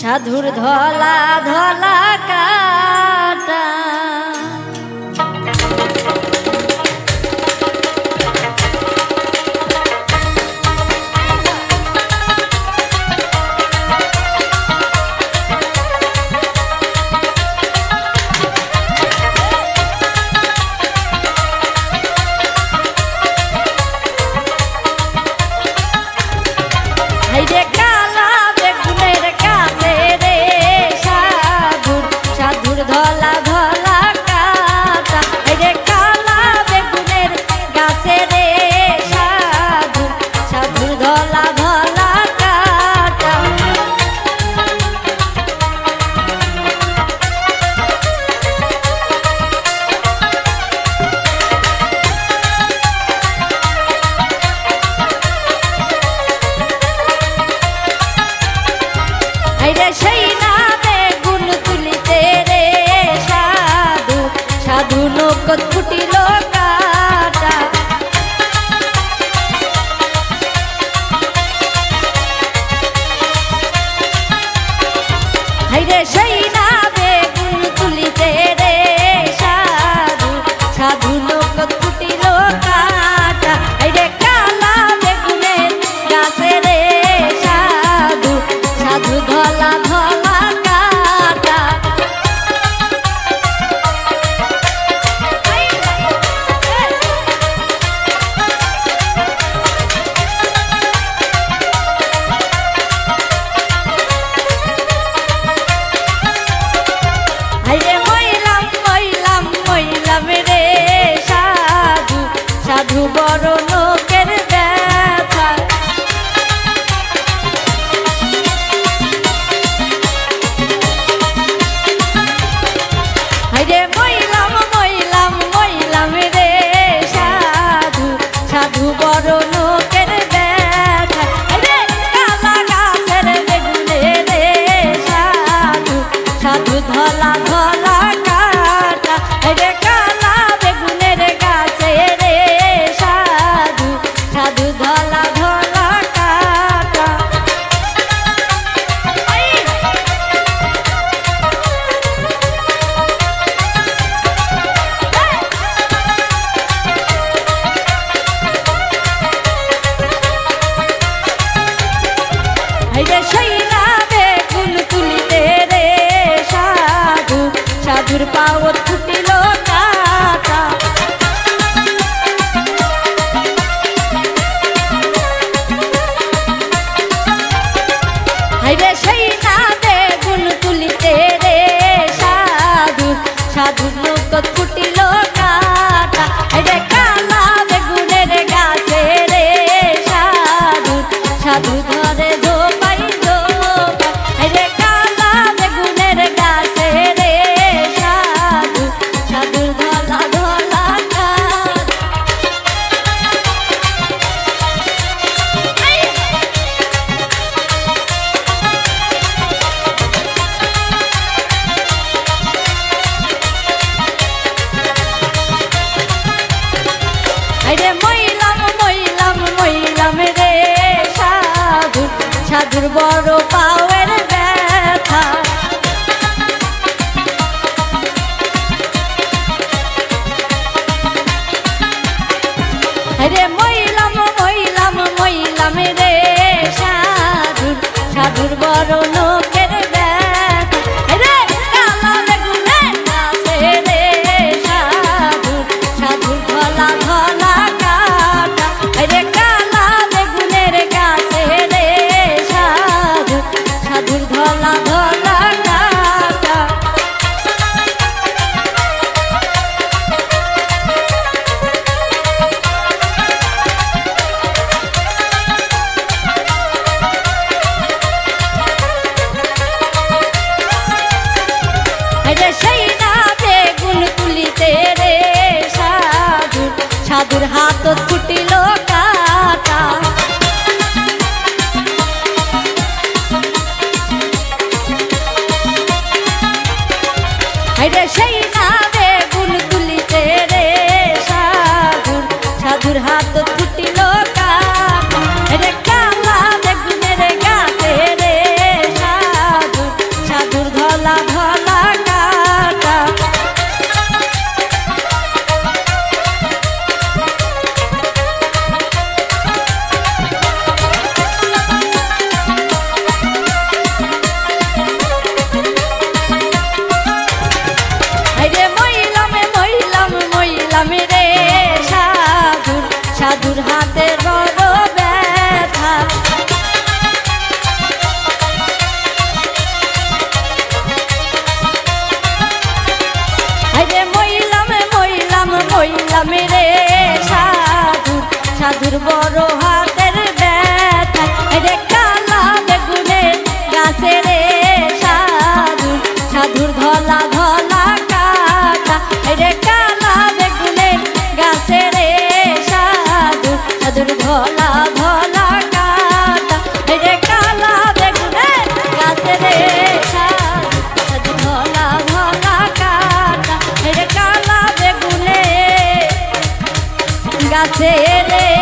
সাধুর ধলা ধলা কাটা ধলা ধলা কাটা রে কালা বেগুনের গাছে রে সাধু সাধুর ধলা ধলা কাটা রে সেই না বেগুন তুলিতে রে সাধু সাধু নৌকত ফুটিল কাটা হাইরে সেই না বেগুন তুলিতে রে সাধু সাধু নৌকত ফুটিল কাটা হাইরে কালা বেগুনের গাছে রে সাধু সাধু ধলা ধলা কাটা হাইরে মইলাম মইলাম মইলাম রে সাধু সাধু বড় লোকের ব্যথা হাইরে মইলাম মইলাম মইলাম রে সাধু সাধু বড় লোকের ব্যথা হাইরে কালা গাছের বেগুনে রে সাধু সাধু ধলা ধলা কাটা হাইরে কালা বেগুনের গাছে রে সাধু সাধু ধলা ধলা কাটা হাইরে সেই না বেগুন তুলিতে রে সাধু সাধুর পাওত ফুটিল কাটা হাইরে সেই না বেগুন তুলিতে রে সাধু সাধুর নৌকত ফুটিল কাটা হাইরে কালা বেগুনের গাছে রে সাধু সাধু ধরে ধোপাই ধোপাই হাইরে কালা বেগুনের গাছে রে সাধু সাধুর ধলা ধলা কাটা হাইরে মইলাম মইলাম মইলাম রে সাধু সাধুর বড় পাওয়ের ব্যথা হাইরে মইলাম মইলাম মইলাম রে সাধুর সাধুর বড় লোকের ব্যথা হাইরে কালা বেগুনের গাছে রে সাধু সাধুর ধলা ধলা কাটা হাইরে কালা বেগুনের গাছে রে সাধু সাধুর ধলা ধলা কাটা হাইরে সেই না বেগুন তুলিতে রে সাধু সাধুর হাত ফুটিল কাটা হাইরে সেই না বেগুন তুলিতে রে সাধু সাধুর হাত ফুটিল কাটা হাইরে কালা বেগুনের গাছে রে সাধু সাধুর বড় হাতের ব্যথা রে কালা বেগুনে গাছে রে সাধুর সাধুর ধলা ধলা কাটা রে কালা বেগুনে গাছে রে সাধুর সাধুর ধলা ধলা কাটা রে কালা বেগুনে গাছে রে সাধুর ধলা ধলা কাটা রে কালা বেগুনে গাছে রে